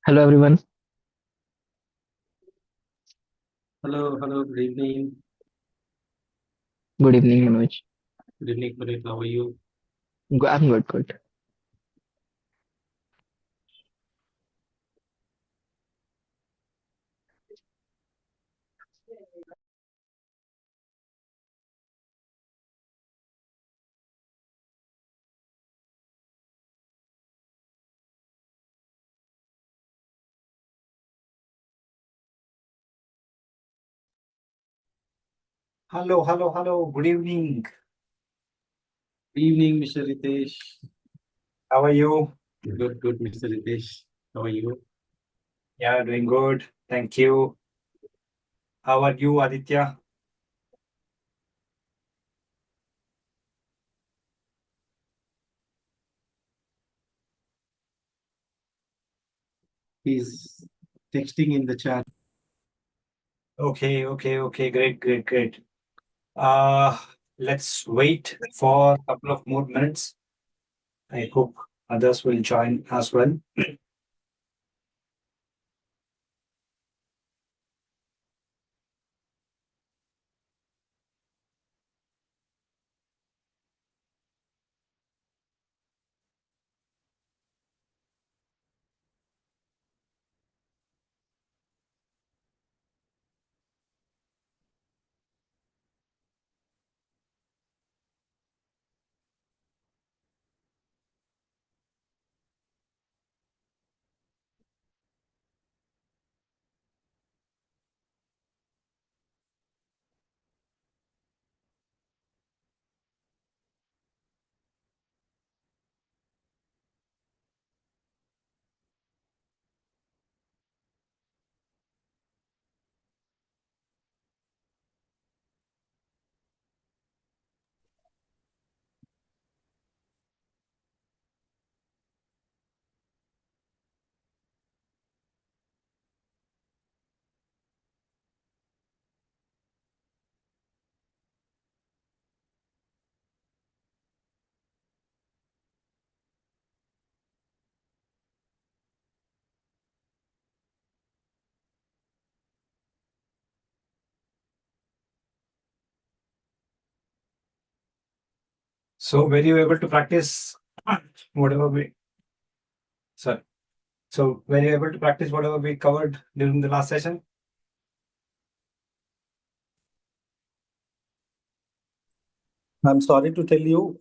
Hello everyone. Hello, good evening. Good evening, Manoj. Good evening, Puneet. How are you? I'm good, good. Hello. Good evening. Good evening, Mr. Ritesh. How are you? Good, Mr. Ritesh. How are you? Yeah, doing good. Thank you. How are you, Aditya? He's texting in the chat. Okay. Great. Uh, let's wait for a couple of more minutes. I hope others will join as well. So, were you able to practice whatever we? Sorry. So, were you able to practice whatever we covered during the last session? I'm sorry to tell you,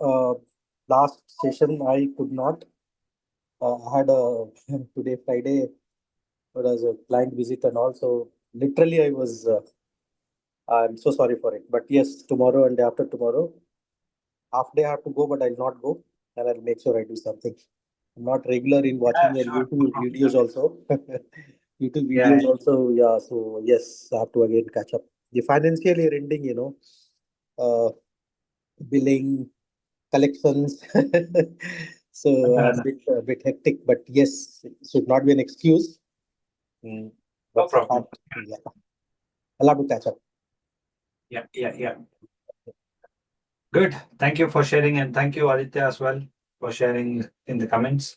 last session I could not. I had a today Friday was a client visit and also literally I was. I'm so sorry for it, but yes, tomorrow and day after tomorrow, half day I have to go, but I'll not go, and I'll make sure I do something. I'm not regular in Yeah, watching their sure. No YouTube problem. videos also. YouTube Yeah. videos also, yeah. So yes, I have to again catch up. The financial year ending, uh, billing, collections. So a bit hectic, but yes, it should not be an excuse. Mm, No But problem. yeah, I'll have to catch up. Yeah. Good. Thank you for sharing, and thank you, Aditya, as well, for sharing in the comments.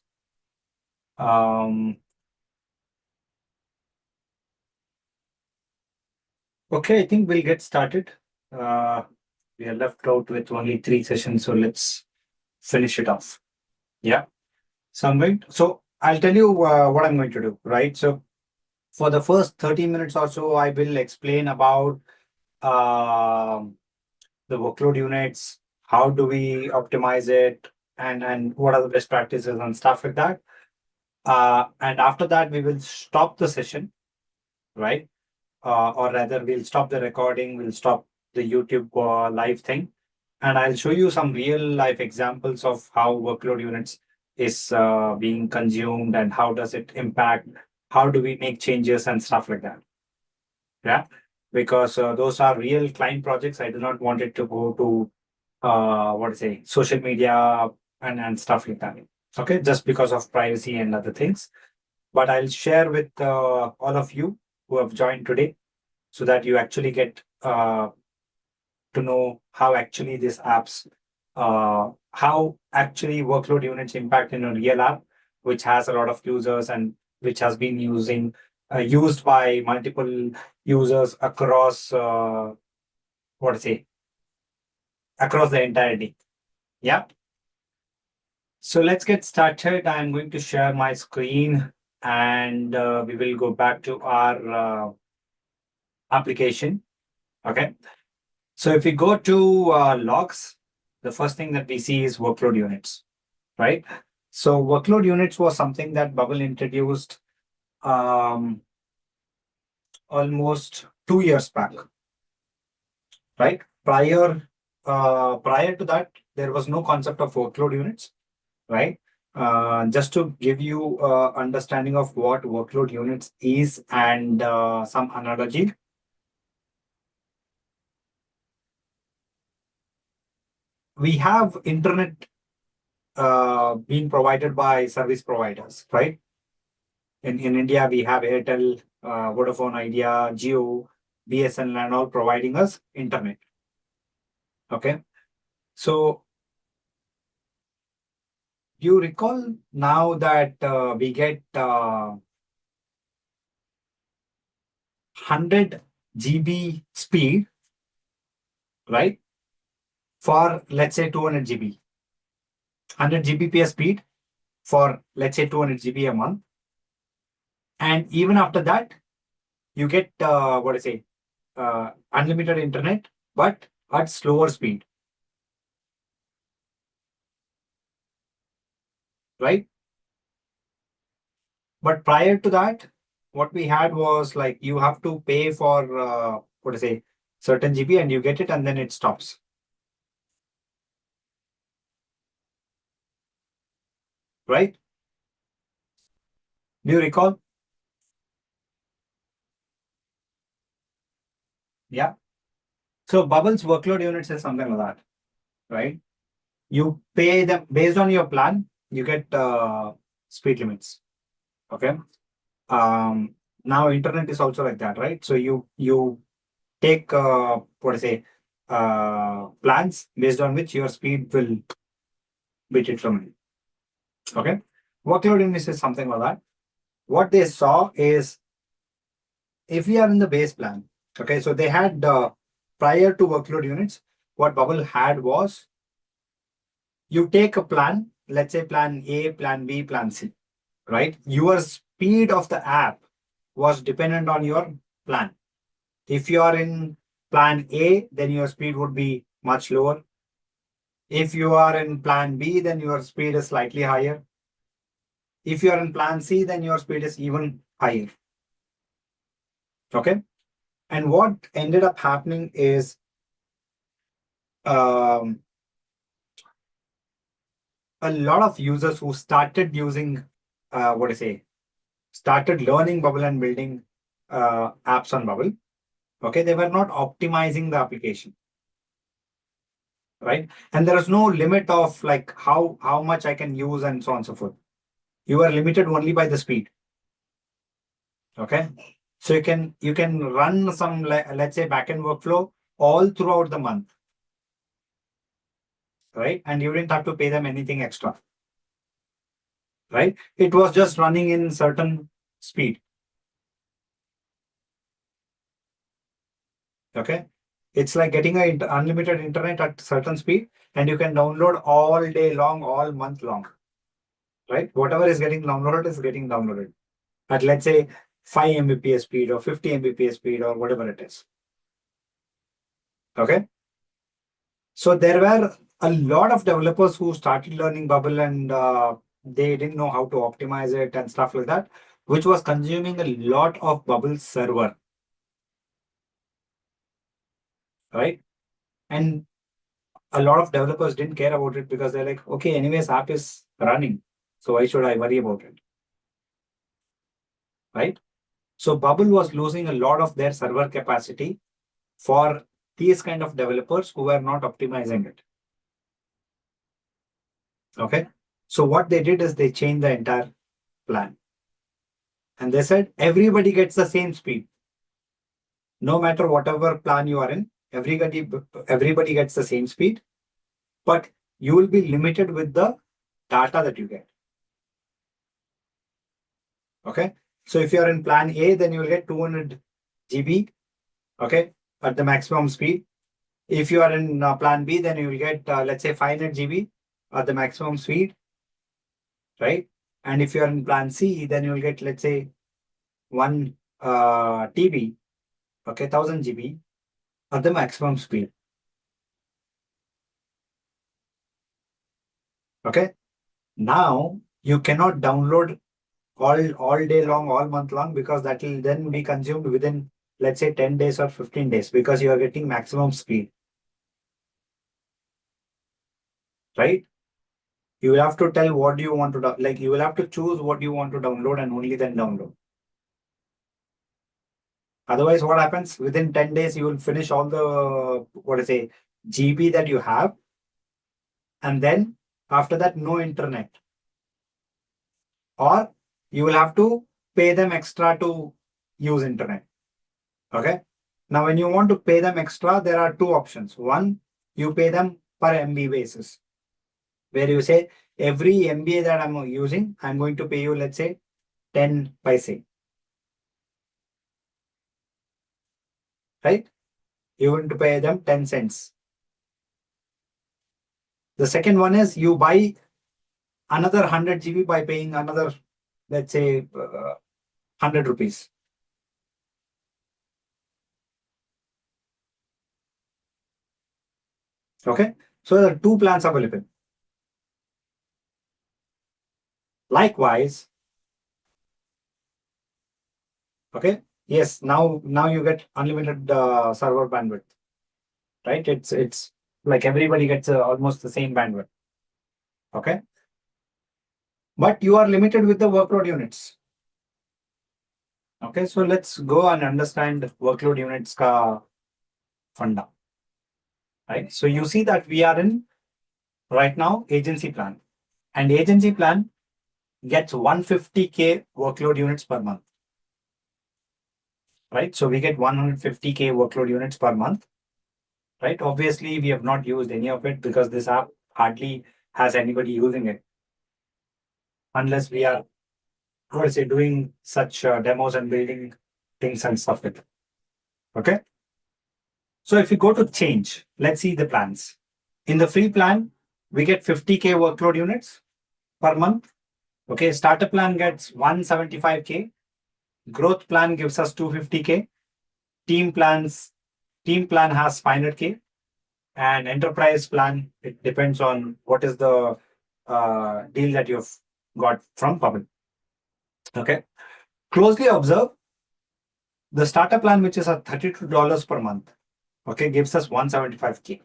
Um, okay, I think we'll get started. Uh, we are left out with only three sessions, so let's finish it off. Yeah. So I'll tell you what I'm going to do, right? So for the first 30 minutes or so, I will explain about um the workload units, how do we optimize it, and what are the best practices and stuff like that. And after that, we will stop the session, right? Or rather, we'll stop the recording, we'll stop the YouTube live thing, and I'll show you some real life examples of how workload units is being consumed and how does it impact, how do we make changes and stuff like that. Yeah, because those are real client projects. I do not want it to go to what to say social media and stuff like that. Okay, just because of privacy and other things. But I'll share with all of you who have joined today so that you actually get to know how actually these apps, how actually workload units impact in a real app, which has a lot of users and which has been used by multiple users across across the entire day. Yeah. So let's get started. I'm going to share my screen and we will go back to our application. Okay. So if we go to logs, the first thing that we see is workload units, right? So workload units was something that Bubble introduced almost 2 years back, right? Prior to that, there was no concept of workload units, right? Just to give you understanding of what workload units is and some analogy. We have internet being provided by service providers, right? In India, we have Airtel, Vodafone Idea, Jio, BSNL, and all providing us internet. Okay. So you recall now that we get 100 GB speed, right? For let's say 200 GB, 100 Gbps speed for let's say 200 GB a month. And even after that, you get unlimited internet, but at slower speed, right? But prior to that, what we had was like you have to pay for certain GB and you get it and then it stops. Right? Do you recall? Yeah. So Bubble's workload units is something like that, right? You pay them based on your plan, you get speed limits. Okay. Now internet is also like that, right? So you take plans based on which your speed will be determined. Okay. Workload units is something like that. What they saw is if we are in the base plan, okay, so they had prior to workload units, what Bubble had was you take a plan, let's say plan A, plan B, plan C, right? Your speed of the app was dependent on your plan. If you are in plan A, then your speed would be much lower. If you are in plan B, then your speed is slightly higher. If you are in plan C, then your speed is even higher. Okay. And what ended up happening is a lot of users who started using, started learning Bubble and building apps on Bubble. Okay. They were not optimizing the application. Right. And there is no limit of like how much I can use and so on and so forth. You are limited only by the speed. Okay. So you can run some, let's say, backend workflow all throughout the month. Right. And you didn't have to pay them anything extra. Right. It was just running in certain speed. Okay. It's like getting an unlimited internet at certain speed and you can download all day long, all month long. Right. Whatever is getting downloaded is getting downloaded at, let's say, 5 Mbps speed or 50 Mbps speed or whatever it is. Okay. So there were a lot of developers who started learning Bubble and they didn't know how to optimize it and stuff like that, which was consuming a lot of Bubble server. Right. And a lot of developers didn't care about it because they're like, okay, anyways, app is running. So why should I worry about it? Right. So Bubble was losing a lot of their server capacity for these kind of developers who were not optimizing it. Okay. So what they did is they changed the entire plan. And they said everybody gets the same speed. No matter whatever plan you are in, everybody gets the same speed, but you will be limited with the data that you get. Okay. So if you're in plan A, then you will get 200 GB, okay, at the maximum speed. If you are in plan B, then you will get, let's say 500 GB at the maximum speed, right? And if you are in plan C, then you will get, let's say 1 TB, okay, 1000 GB at the maximum speed. Okay. Now you cannot download all day long, all month long, because that will then be consumed within, let's say 10 days or 15 days, because you are getting maximum speed, right? You will have to tell what do you want to like you will have to choose what you want to download and only then download. Otherwise, what happens? Within 10 days, you will finish all the what I say GB that you have, and then after that, no internet. Or you will have to pay them extra to use internet. Okay. Now, when you want to pay them extra, there are two options. One, you pay them per MB basis, where you say every MBA that I'm using, I'm going to pay you, let's say, 10 paise. Right? You're going to pay them 10 cents. The second one is you buy another 100 GB by paying another, let's say, 100 rupees. Okay. So there are two plans available. Likewise, okay. Yes, now you get unlimited server bandwidth, right? It's like everybody gets almost the same bandwidth. Okay. But you are limited with the workload units. Okay, so let's go and understand workload units ka funda. Right. So you see that we are in right now agency plan, and agency plan gets 150K workload units per month. Right. So we get 150K workload units per month. Right. Obviously, we have not used any of it because this app hardly has anybody using it, unless we are, what is it, doing such demos and building things and stuff with it. Okay. So if we go to change, let's see the plans. In the free plan, we get 50K workload units per month. Okay. Starter plan gets 175K. Growth plan gives us 250K. Team plan has 500K. And enterprise plan, it depends on what is the deal that you've got from public. Okay. Closely observe the starter plan, which is at $32 per month. Okay, gives us 175K.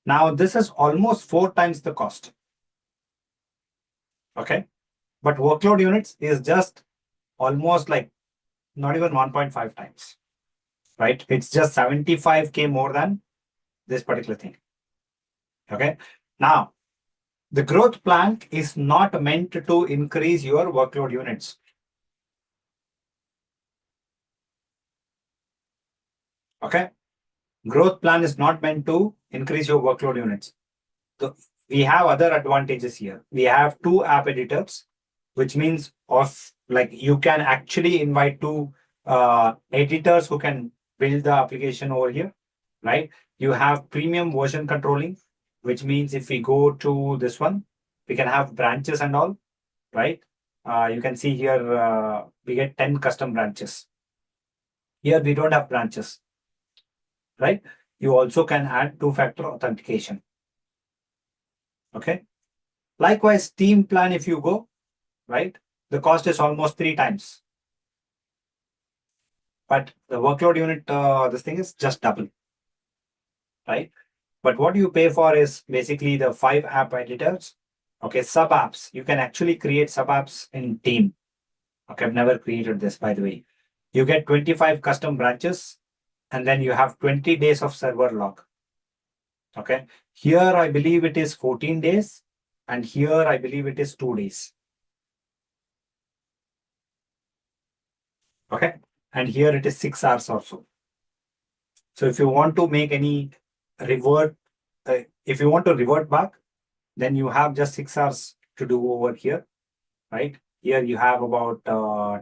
Now this is almost 4 times the cost. Okay, but workload units is just almost like not even 1.5 times. Right, it's just 75K more than this particular thing. Okay, now the growth plan is not meant to increase your workload units. Okay, growth plan is not meant to increase your workload units. So we have other advantages here. We have 2 app editors, which means like you can actually invite 2 editors who can build the application over here, right? You have premium version controlling, which means if we go to this one, we can have branches and all, right? You can see here, we get 10 custom branches. Here we don't have branches, right? You also can add 2-factor authentication. Okay. Likewise, team plan, if you go, right, the cost is almost 3 times. But the workload unit, this thing is just double, right? But what you pay for is basically the 5 app editors. Okay, sub apps. You can actually create sub apps in team. Okay, I've never created this, by the way. You get 25 custom branches, and then you have 20 days of server log. Okay, here I believe it is 14 days, and here I believe it is 2 days. Okay, and here it is 6 hours also. So if you want to make any revert, if you want to revert back, then you have just 6 hours to do over here, right? Here you have about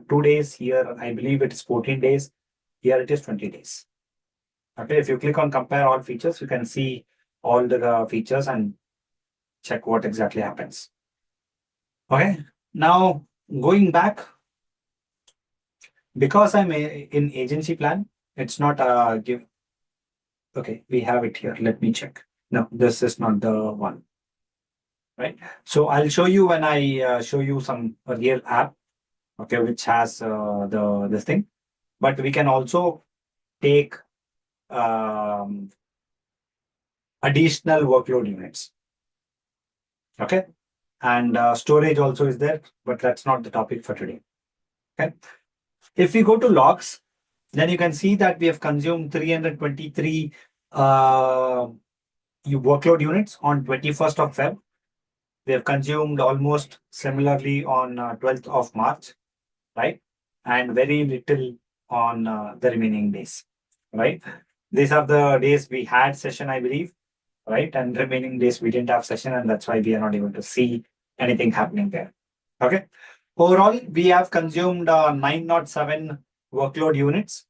2 days. Here, I believe it is 14 days. Here it is 20 days. Okay, if you click on compare all features, you can see all the features and check what exactly happens. Okay, now going back, because I'm in agency plan, it's not give. Okay, we have it here. Let me check. No, this is not the one. Right. So I'll show you when I show you a real app. Okay, which has this thing. But we can also take additional workload units. Okay, and storage also is there, but that's not the topic for today. Okay, if we go to logs, then you can see that we have consumed 323 workload units on 21st of Feb. We have consumed almost similarly on 12th of March, right? And very little on the remaining days, right? These are the days we had session, I believe, right? And remaining days we didn't have session, and that's why we are not able to see anything happening there. Okay. Overall, we have consumed 907 workload units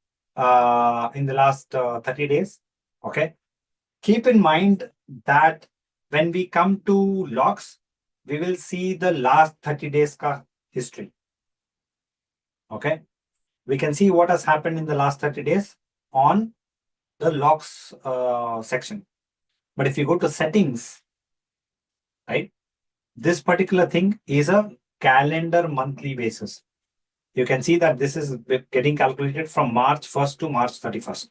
in the last 30 days. Okay. Keep in mind that when we come to logs, we will see the last 30 days ka history. Okay. We can see what has happened in the last 30 days on the logs section. But if you go to settings, right, this particular thing is a calendar monthly basis. You can see that this is getting calculated from March 1st to March 31st.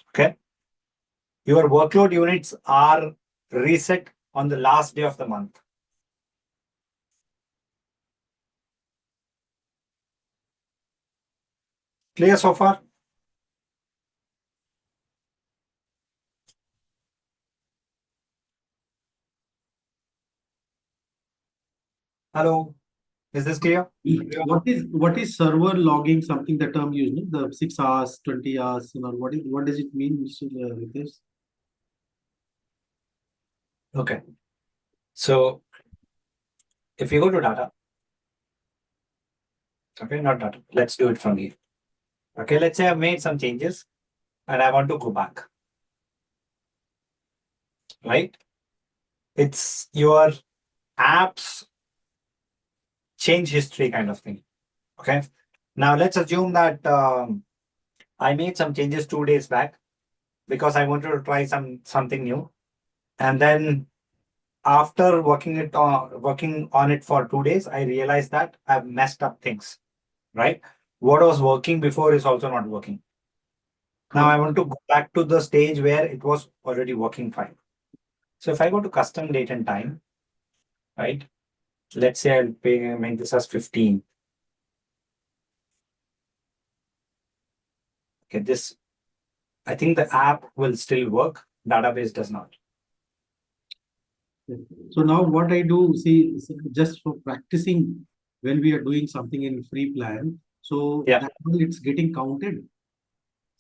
Okay. Your workload units are reset on the last day of the month. Clear so far? Hello, is this clear? What is server logging? Something the term used, no? The 6 hours, 20 hours, what does it mean, Mr. Ritesh? Okay. So if you go to data, okay, not data, let's do it from here. Okay, let's say I've made some changes and I want to go back, right? It's your app's change history kind of thing. Okay. Now let's assume that I made some changes 2 days back because I wanted to try something new. And then after working on it for 2 days, I realized that I've messed up things, right? What was working before is also not working. Now I want to go back to the stage where it was already working fine. So if I go to custom date and time, right? Let's say I'll make this as 15. Okay, this, I think the app will still work. Database does not. So now what I do, see, just for practicing when we are doing something in free plan, so Yeah. that one it's getting counted.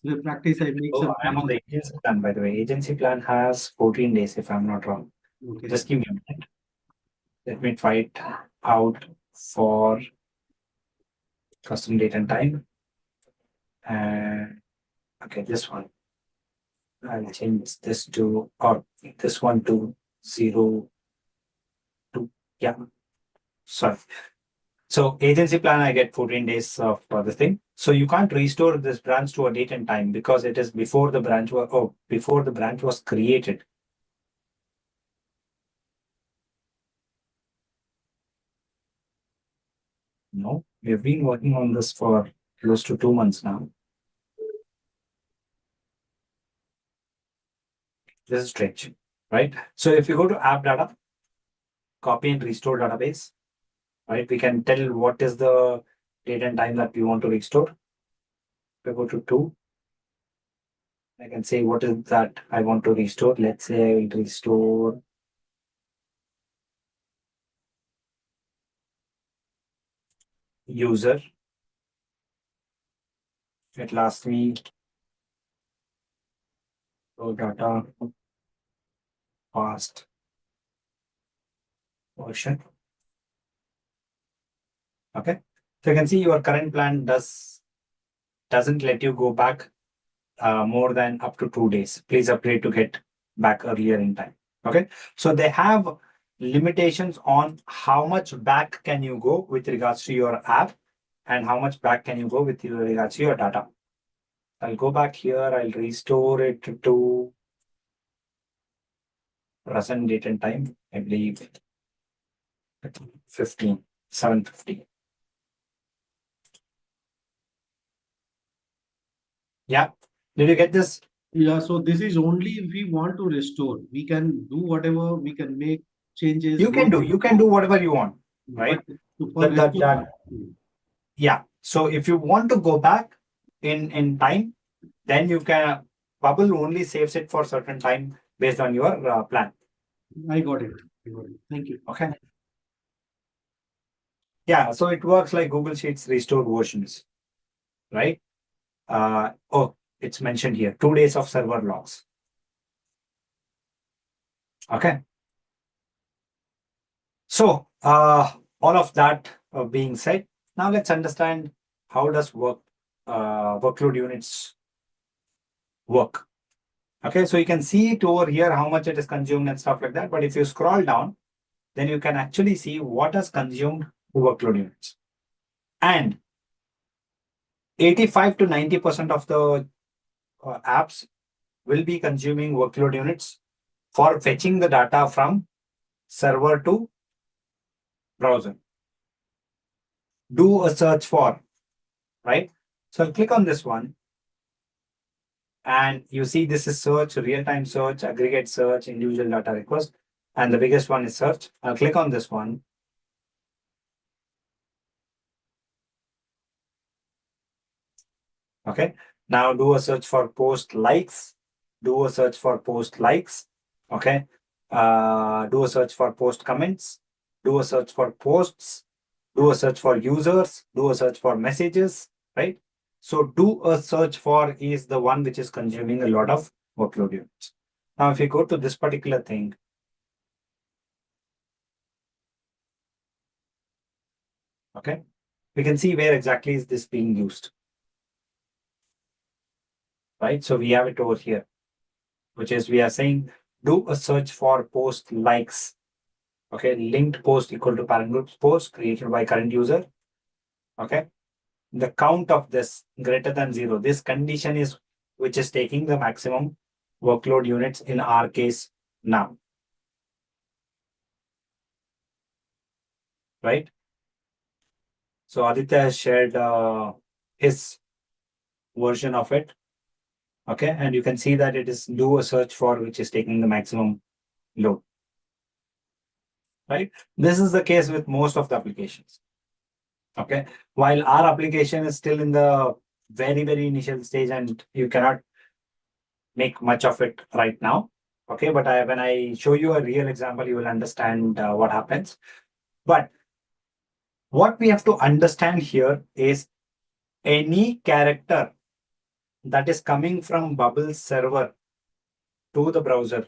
So the practice, I make Oh, some. I'm on the agency plan, by the way. Agency plan has 14 days, if I'm not wrong. Okay. Just give me a minute. Let me try it out for custom date and time. And okay, this one. I'll change this to, or this one to 0 to, yeah. Sorry. So agency plan, I get 14 days of this thing. So you can't restore this branch to a date and time because it is before the branch was created. No, we have been working on this for close to 2 months now. This is strange, right? So if you go to app data, copy and restore database, right? We can tell what is the date and time that we want to restore. If I go to 2, I can say what is that I want to restore. Let's say I will restore user. It lasts me data past version. Okay. So you can see your current plan doesn't let you go back more than up to 2 days. Please upgrade to get back earlier in time. Okay. So they have limitations on how much back can you go with regards to your app and how much back can you go with regards to your data. I'll go back here. I'll restore it to present date and time. I believe 7:50. Yeah. Did you get this? Yeah, so this is only if we want to restore. We can do whatever, we can make changes. You can do whatever you want, right? But for restore, yeah. So if you want to go back in time, then you can. Bubble only saves it for certain time based on your plan. I got it. Thank you. Okay. Yeah. So it works like Google Sheets restored versions, right? Oh, it's mentioned here. 2 days of server logs. Okay. So all of that being said, now let's understand how does workload units work. Okay, so you can see it over here, how much it is consumed and stuff like that. But if you scroll down, then you can actually see what has consumed workload units. And 85 to 90% of the apps will be consuming workload units for fetching the data from server to browser. Do a search for, right? So I'll click on this one. And you see this is search, real-time search, aggregate search, individual data request. And the biggest one is search. I'll click on this one. Okay. Now do a search for post likes. Do a search for post likes. Okay. Do a search for post comments. Do a search for posts. Do a search for users. Do a search for messages. Right. So do a search for is the one which is consuming a lot of workload units. Now, if you go to this particular thing, okay, we can see where exactly is this being used. Right. So we have it over here, which is we are saying do a search for post likes. Okay, linked post equal to parent group's post created by current user. Okay, the count of this greater than 0. This condition is which is taking the maximum workload units in our case now. Right. So Aditya has shared his version of it. Okay, and you can see that it is do a search for which is taking the maximum load. Right. This is the case with most of the applications. Okay, while our application is still in the very, very initial stage and you cannot make much of it right now. Okay, but when I show you a real example, you will understand what happens. But what we have to understand here is any character that is coming from Bubble server to the browser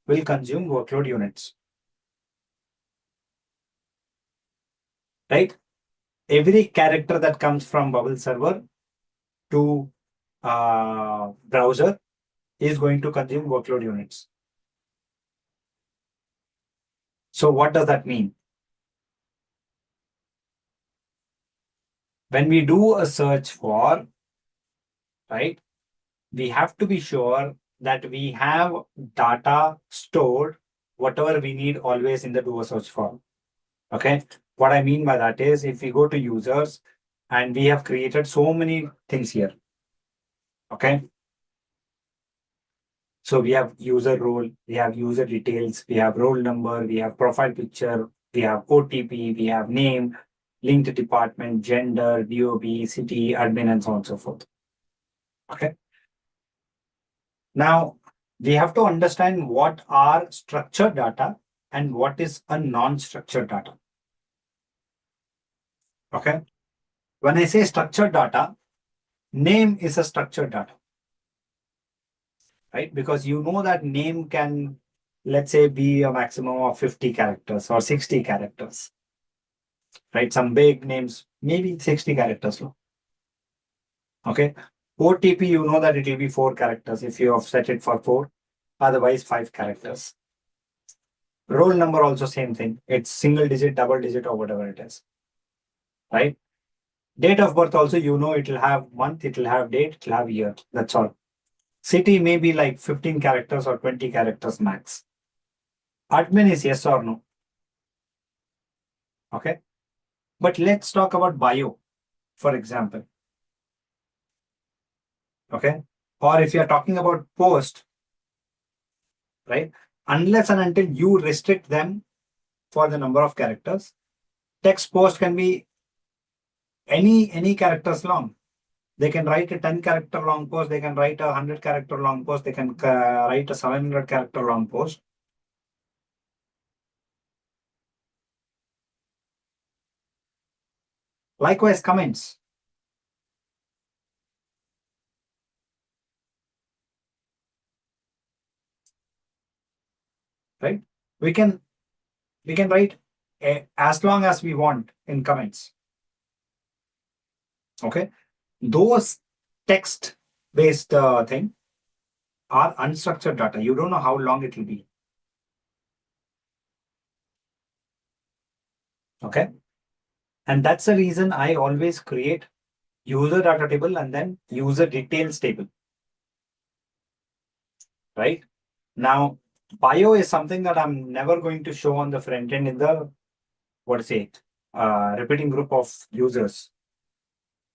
will consume workload units. Right? Every character that comes from Bubble server to browser is going to consume workload units. So what does that mean? When we do a search for, right, we have to be sure that we have data stored, whatever we need always in the do a search for. Okay. What I mean by that is if we go to users and we have created so many things here. Okay. So we have user role, we have user details, we have role number, we have profile picture, we have OTP, we have name, linked department, gender, DOB, city, admin, and so on and so forth. Okay. Now, we have to understand what are structured data and what is a non-structured data. Okay. When I say structured data, name is a structured data. Right? Because you know that name can, let's say, be a maximum of 50 characters or 60 characters. right? Some big names, maybe 60 characters long. Okay. OTP, you know that it will be 4 characters if you have set it for 4, otherwise 5 characters. Roll number also same thing. It's single digit, double digit, or whatever it is, right? Date of birth also, you know, it will have month, it will have date, it will have year. That's all. City may be like 15 characters or 20 characters max. Admin is yes or no. Okay. But let's talk about bio, for example. Okay. Or if you're talking about post, right? Unless and until you restrict them for the number of characters, text post can be any characters long. They can write a 10 character long post. They can write a 100 character long post. They can write a 700 character long post. Likewise, comments. Right? We can write as long as we want in comments. Okay. Those text based thing are unstructured data. You don't know how long it will be. Okay. And that's the reason I always create user data table and then user details table. Right? Now, bio is something that I'm never going to show on the front end in the, what to say, repeating group of users.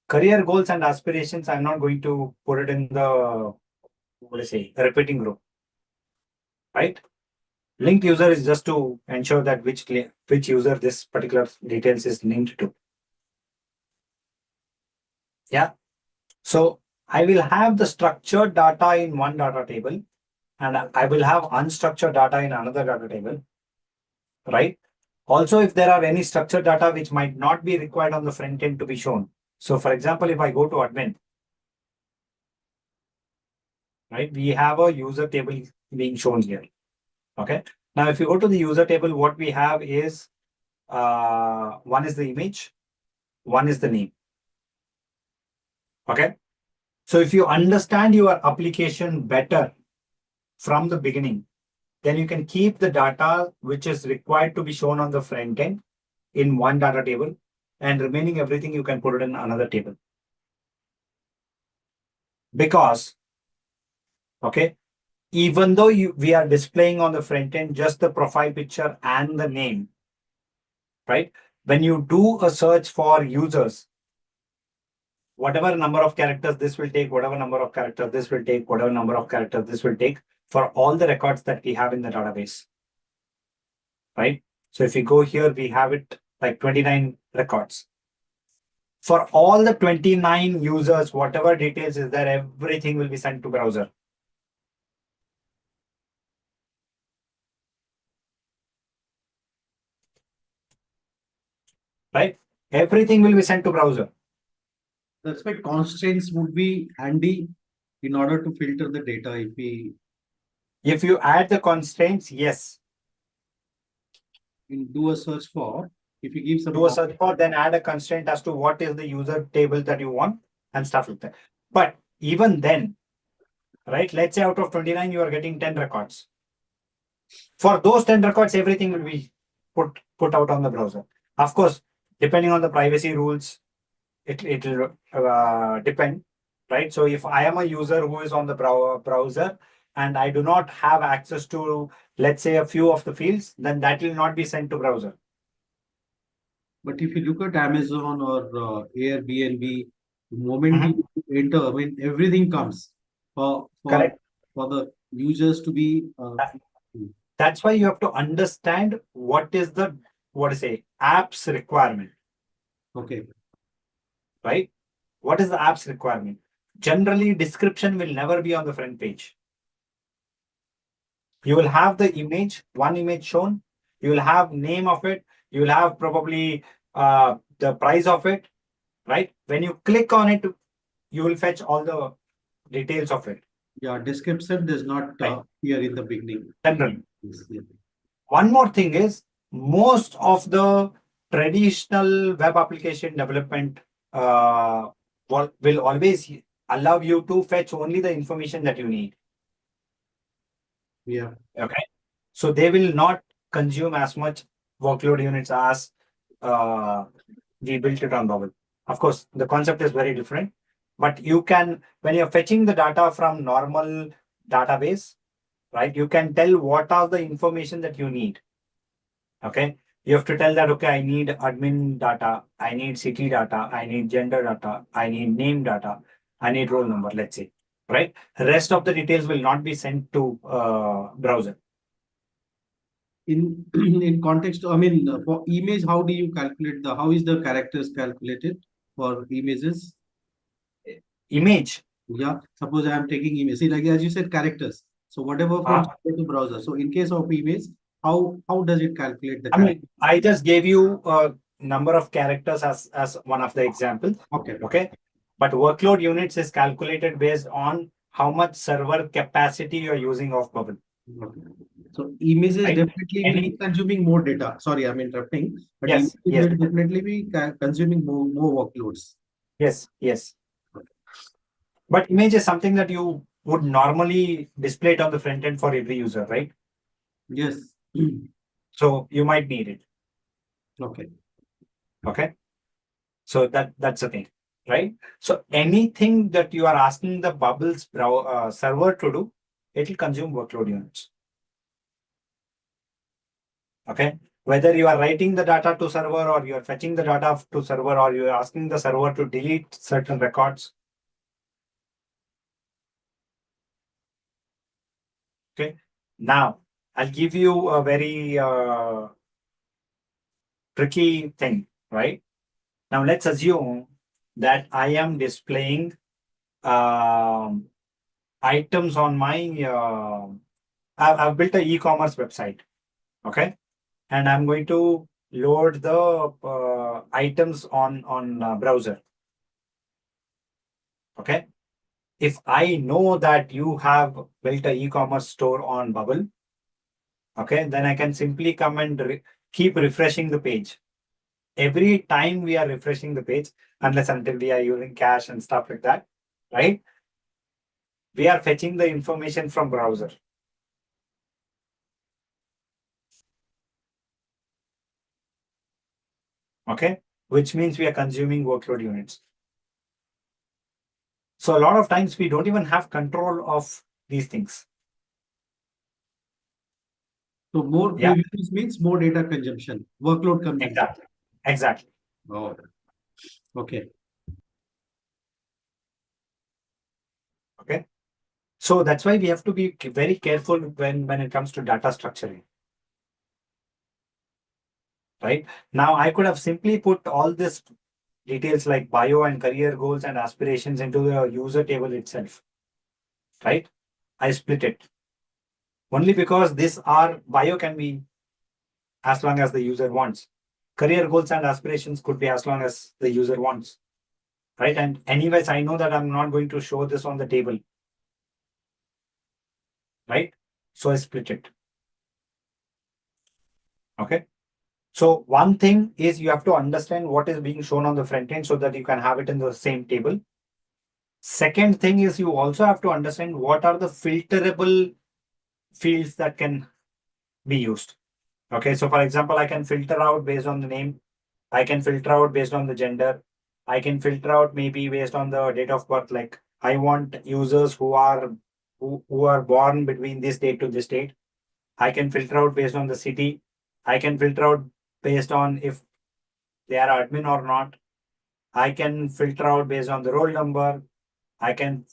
Career goals and aspirations, I'm not going to put it in the, what to say, repeating group. Right? Linked user is just to ensure that which user this particular details is linked to. Yeah. So I will have the structured data in one data table and I will have unstructured data in another data table, right? Also, if there are any structured data which might not be required on the front end to be shown. So for example, if I go to admin, right, we have a user table being shown here. Okay. Now, if you go to the user table, what we have is one is the image, one is the name. Okay. So if you understand your application better from the beginning, then you can keep the data which is required to be shown on the front end in one data table, and remaining everything you can put it in another table. Because, okay, even though we are displaying on the front end just the profile picture and the name, right? When you do a search for users, whatever number of characters this will take, whatever number of characters this will take, whatever number of characters this will take for all the records that we have in the database, right? So if you go here, we have it like 29 records. For all the 29 users, whatever details is there, everything will be sent to browser. Right? Everything will be sent to browser. That's why constraints would be handy in order to filter the data. If you add the constraints, yes. Do a search for, if you give some Do a search for, then add a constraint as to what is the user table that you want and stuff like that. But even then, right? Let's say out of 29, you are getting 10 records. For those 10 records, everything will be put out on the browser. Of course, depending on the privacy rules, it will depend, right? So if I am a user who is on the browser and I do not have access to, let's say, a few of the fields, then that will not be sent to browser. But if you look at Amazon or Airbnb, the moment you enter, I mean, everything comes Correct. for the users to be. That's why you have to understand what is the, what to say, app's requirement. Okay. Right? What is the app's requirement? Generally, description will never be on the front page. You will have the image, one image shown. You will have name of it. You will have probably the price of it, right? When you click on it, you will fetch all the details of it. Yeah, description does not appear in the beginning. Generally. Yes, yeah. One more thing is, most of the traditional web application development will always allow you to fetch only the information that you need. Yeah. Okay. So they will not consume as much workload units as we built it on Bubble. Of course, the concept is very different, but you can, when you're fetching the data from normal database, right, you can tell what are the information that you need. Okay. You have to tell that, okay, I need admin data, I need city data, I need gender data, I need name data, I need roll number, let's say, right? Rest of the details will not be sent to browser. In in context, I mean, for image, how do you calculate how is the characters calculated for images? Image. Yeah, suppose I am taking image. See, like as you said, characters. So whatever from server to browser. So in case of image, how does it calculate the I character? mean, I just gave you a number of characters as one of the examples. Okay. Okay. But workload units is calculated based on how much server capacity you're using of Bubble. Okay. So images Right? definitely will be consuming more data. Sorry, I'm interrupting. But Yes, images yes, will definitely be consuming more workloads. yes, yes. But image is something that you would normally display it on the front end for every user, right? Yes. So you might need it. Okay. Okay. So that's the thing, right? So anything that you are asking the Bubbles server to do, it will consume workload units. Okay. Whether you are writing the data to server or you are fetching the data to server or you are asking the server to delete certain records. Okay. Now I'll give you a very tricky thing, right? Now let's assume that I am displaying items on my I've built an e-commerce website. Okay. And I'm going to load the items on browser. Okay. If I know that you have built an e-commerce store on Bubble, okay, then I can simply come and keep refreshing the page. Every time we are refreshing the page, unless until we are using cache and stuff like that, right? We are fetching the information from browser. Okay, which means we are consuming workload units. So a lot of times we don't even have control of these things. So more Yeah, previous means more data consumption, workload consumption. exactly. Exactly. Oh, okay. Okay. So that's why we have to be very careful when it comes to data structuring. Right. Now I could have simply put all this details like bio and career goals and aspirations into the user table itself. Right. I split it. Only because this R bio can be as long as the user wants. Career goals and aspirations could be as long as the user wants. Right. And anyways, I know that I'm not going to show this on the table. Right. So I split it. Okay. So one thing is you have to understand what is being shown on the front end so that you can have it in the same table. Second thing is you also have to understand what are the filterable fields that can be used. Okay, so for example, I can filter out based on the name. I can filter out based on the gender. I can filter out maybe based on the date of birth. Like I want users who are born between this date to this date. I can filter out based on the city. I can filter out based on if they are admin or not. I can filter out based on the roll number. I can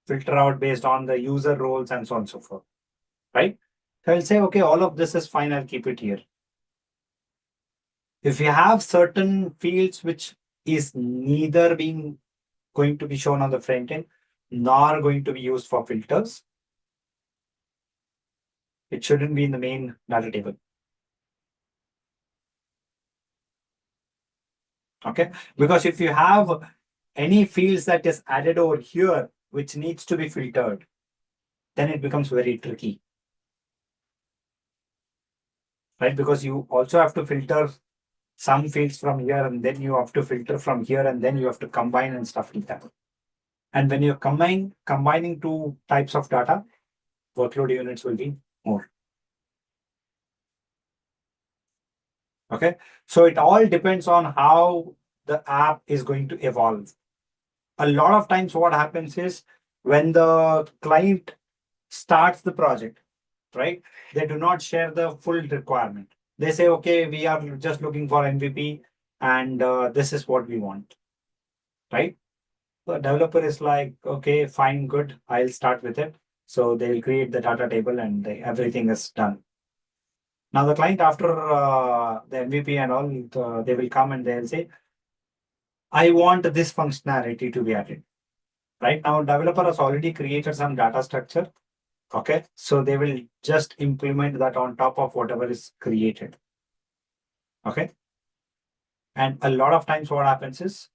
filter out based on the user roles and so on and so forth. Right? So I'll say, okay, all of this is fine. I'll keep it here. If you have certain fields which is neither being going to be shown on the front end nor going to be used for filters, it shouldn't be in the main data table. Okay, because if you have any fields that is added over here which needs to be filtered, then it becomes very tricky. Right? Because you also have to filter some fields from here, and then you have to filter from here, and then you have to combine and stuff like that. And when you're combining two types of data, workload units will be more. Okay, so it all depends on how the app is going to evolve. A lot of times what happens is when the client starts the project, right? They do not share the full requirement. They say, okay, we are just looking for MVP and this is what we want, right? The developer is like, okay, fine, good, I'll start with it. So they'll create the data table and everything is done. Now the client after the MVP and all, they will come and they'll say, I want this functionality to be added. Right now, developer has already created some data structure. Okay, so they will just implement that on top of whatever is created. Okay, and a lot of times what happens is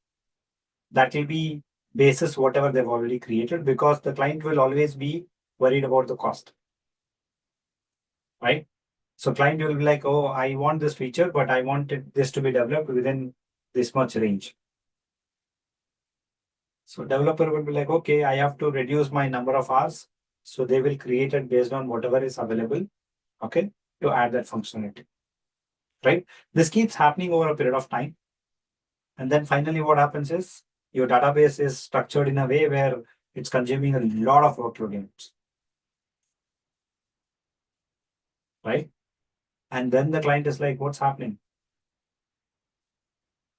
that will be basis whatever they've already created, because the client will always be worried about the cost. Right, so client will be like, oh, I want this feature, but I want this to be developed within this much range. So developer will be like, okay, I have to reduce my number of hours. So they will create it based on whatever is available, okay, to add that functionality, right? This keeps happening over a period of time. And then finally what happens is your database is structured in a way where it's consuming a lot of workload units, right? And then the client is like, what's happening?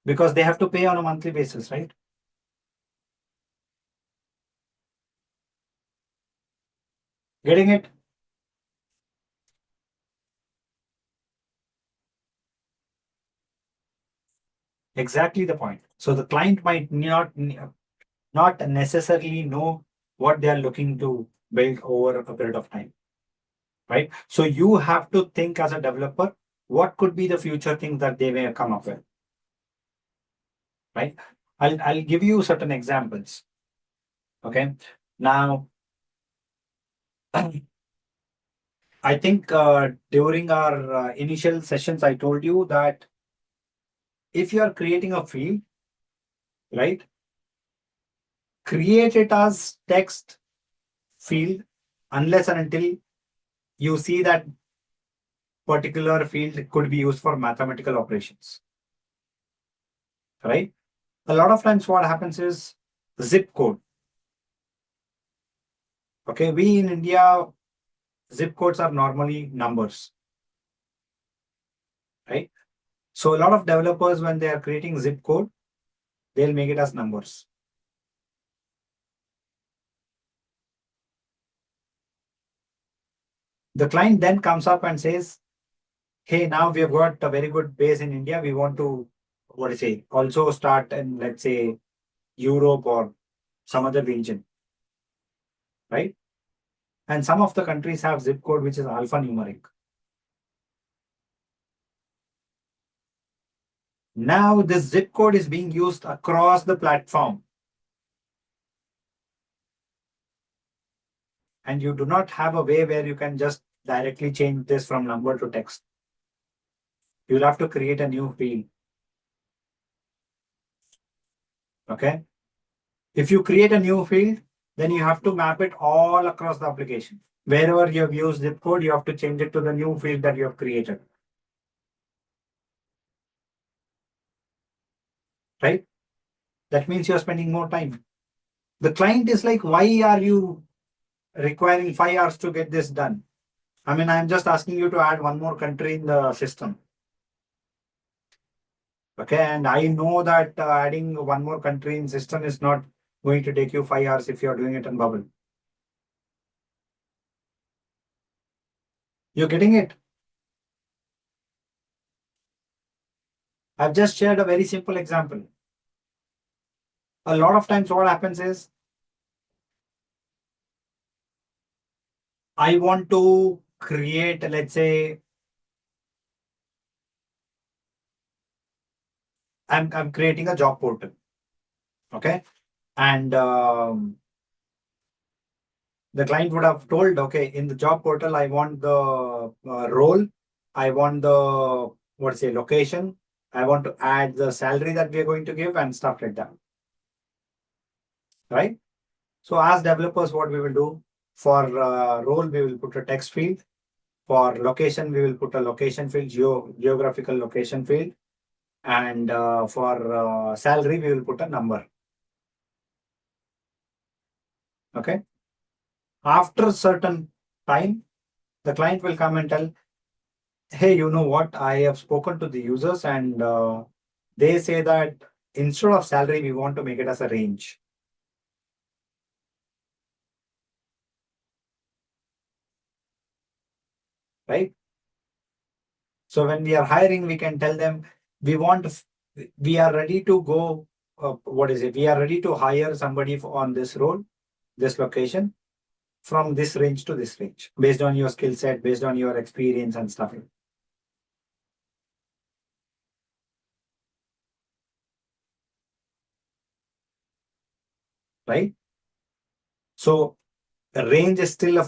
Because they have to pay on a monthly basis, right? Getting it? Exactly the point. So the client might not necessarily know what they are looking to build over a period of time, right? So you have to think as a developer, what could be the future things that they may come up with, right? I'll give you certain examples. Okay. Now, I think during our initial sessions, I told you that if you are creating a field, right, create it as text field unless and until you see that particular field could be used for mathematical operations, right? A lot of times what happens is zip code. Okay, we in India, zip codes are normally numbers, right? So a lot of developers, when they are creating zip code, they'll make it as numbers. The client then comes up and says, hey, now we have got a very good base in India. We want to, what do you say, also start in, let's say, Europe or some other region, right? And some of the countries have zip code which is alphanumeric. Now this zip code is being used across the platform. And you do not have a way where you can just directly change this from number to text. You'll have to create a new field. Okay. If you create a new field, then you have to map it all across the application. Wherever you have used zip code, you have to change it to the new field that you have created. Right? That means you're spending more time. The client is like, why are you requiring 5 hours to get this done? I mean, I'm just asking you to add one more country in the system. Okay, and I know that adding one more country in system is not going to take you 5 hours if you're doing it in Bubble. You're getting it? I've just shared a very simple example. A lot of times what happens is I want to create, let's say, I'm creating a job portal. Okay. And the client would have told, okay, in the job portal, I want the role, I want the, what's say, location, I want to add the salary that we are going to give and stuff like that. Right? So as developers, what we will do for role, we will put a text field. For location, we will put a location field, geographical location field. And for salary, we will put a number. Okay. After certain time, the client will come and tell, hey, you know what? I have spoken to the users and they say that instead of salary, we want to make it as a range. Right? So when we are hiring, we can tell them we are ready to go. We are ready to hire somebody on this role, this location, from this range to this range, based on your skill set, based on your experience and stuff. Right? So the range is still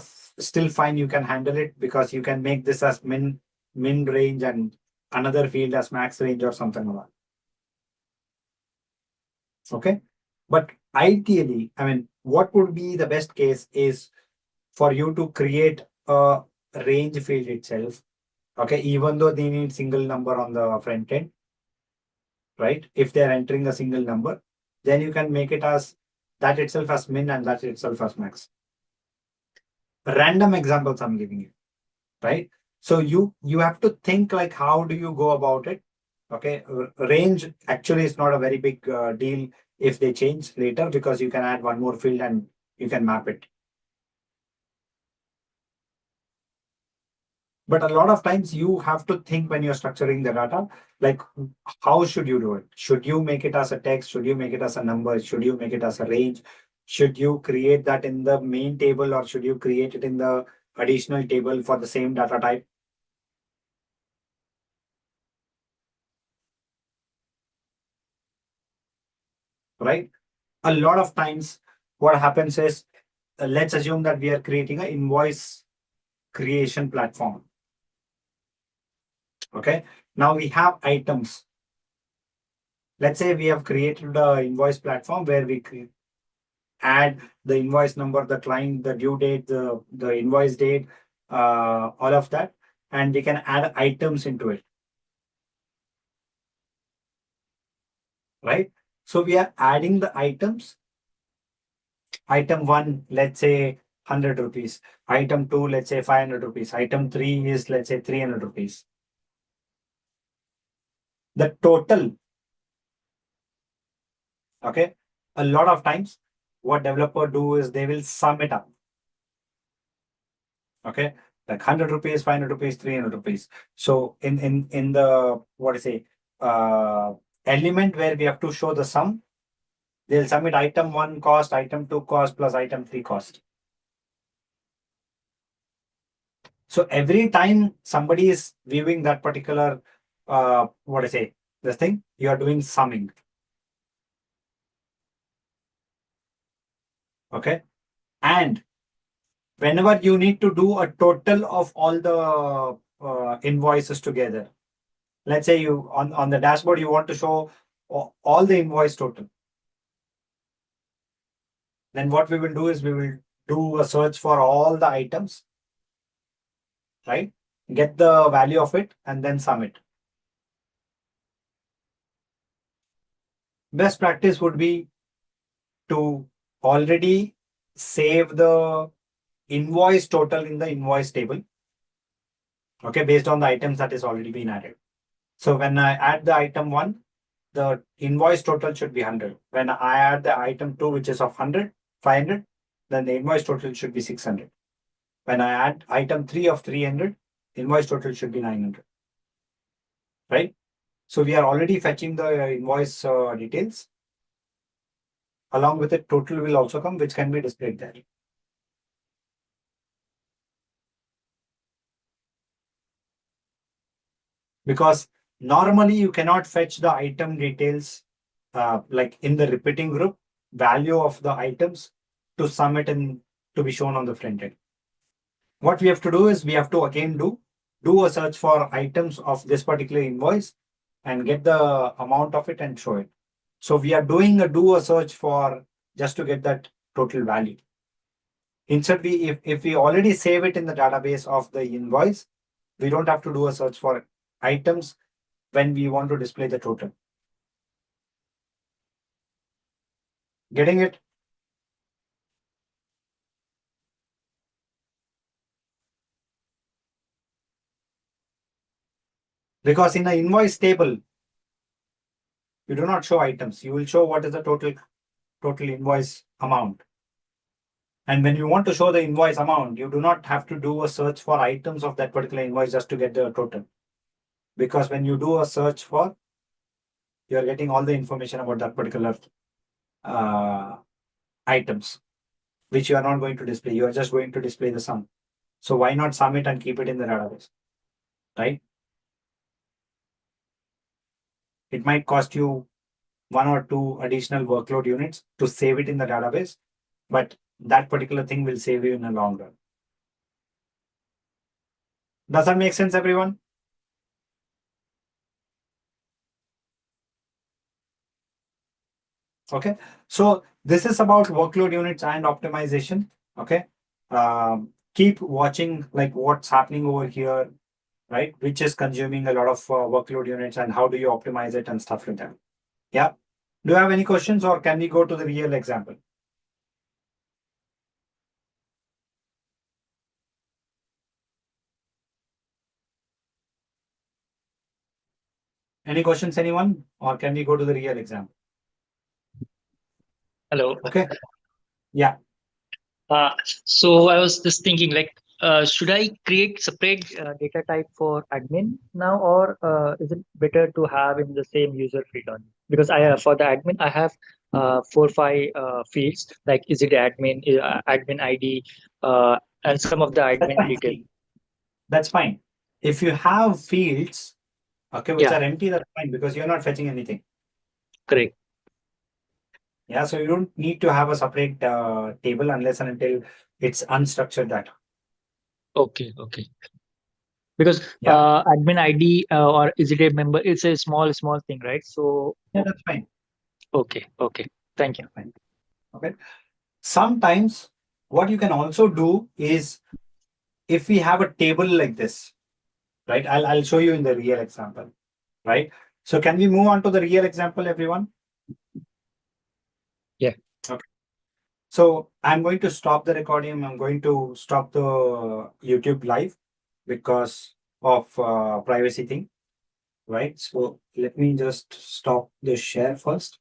fine. You can handle it because you can make this as min range and another field as max range or something like that. Okay. But ideally, I mean, what would be the best case is for you to create a range field itself. Okay. Even though they need single number on the front end, right? If they're entering a single number, then you can make it as that itself as min and that itself as max. Random examples I'm giving you, right? So you have to think like, how do you go about it? Okay, range actually is not a very big deal if they change later because you can add one more field and you can map it. But a lot of times you have to think when you're structuring the data, like how should you do it? Should you make it as a text? Should you make it as a number? Should you make it as a range? Should you create that in the main table or should you create it in the additional table for the same data type? Right? A lot of times what happens is, let's assume that we are creating an invoice creation platform. Okay. Now we have items. Let's say we have created an invoice platform where we add the invoice number, the client, the due date, the invoice date, all of that. And we can add items into it. Right. So we are adding the items. Item 1, let's say 100 rupees. Item 2, let's say 500 rupees. Item 3 is, let's say 300 rupees. The total. Okay. A lot of times what developer do is they will sum it up. Okay. Like 100 rupees, 500 rupees, 300 rupees. So in the, what I say, element where we have to show the sum, they'll submit item 1 cost, item 2 cost plus item 3 cost. So every time somebody is viewing that particular, what I say, this thing, you are doing summing. Okay. And whenever you need to do a total of all the invoices together, let's say you on the dashboard, you want to show all the invoice total. Then what we will do is we will do a search for all the items, right? Get the value of it and then sum it. Best practice would be to already save the invoice total in the invoice table. Okay, based on the items that is already been added. So when I add the item 1, the invoice total should be 100. When I add the item 2, which is of 100, 500, then the invoice total should be 600. When I add item 3 of 300, invoice total should be 900. Right? So we are already fetching the invoice details. Along with it, total will also come, which can be displayed there. Because normally you cannot fetch the item details like in the repeating group, value of the items to sum it and to be shown on the front end. What we have to do is we have to again do a search for items of this particular invoice and get the amount of it and show it. So we are doing do a search for just to get that total value. Instead, if we already save it in the database of the invoice, we don't have to do a search for items when we want to display the total. Getting it? Because in the invoice table, you do not show items. You will show what is the total invoice amount. And when you want to show the invoice amount, you do not have to do a search for items of that particular invoice just to get the total. Because when you do a search for, you are getting all the information about that particular items, which you are not going to display. You are just going to display the sum. So why not sum it and keep it in the database, right? It might cost you 1 or 2 additional workload units to save it in the database, but that particular thing will save you in the long run. Does that make sense, everyone? Okay, so this is about workload units and optimization. Okay, keep watching like what's happening over here, right? Which is consuming a lot of workload units and how do you optimize it and stuff like that. Yeah. Do you have any questions or can we go to the real example? Any questions, anyone? Or can we go to the real example? Hello. Okay. Yeah. So I was just thinking, like, should I create separate data type for admin now, or is it better to have in the same user field only? Because for the admin, I have 4 5 fields, like is it admin ID, and some of the That's admin fine. detail. That's fine. If you have fields, okay, which Yeah. are empty, that's fine because you're not fetching anything. Correct. Yeah, so you don't need to have a separate table unless and until it's unstructured data. Okay. Okay. Because Yeah. admin ID or is it a member? It's a small thing, right? So Yeah, that's fine. okay. Okay. Thank you. Fine. Okay. Sometimes what you can also do is if we have a table like this, right? I'll show you in the real example, right? So can we move on to the real example, everyone? Yeah. Okay. So I'm going to stop the recording. I'm going to stop the YouTube live because of privacy thing, right? So let me just stop the share first.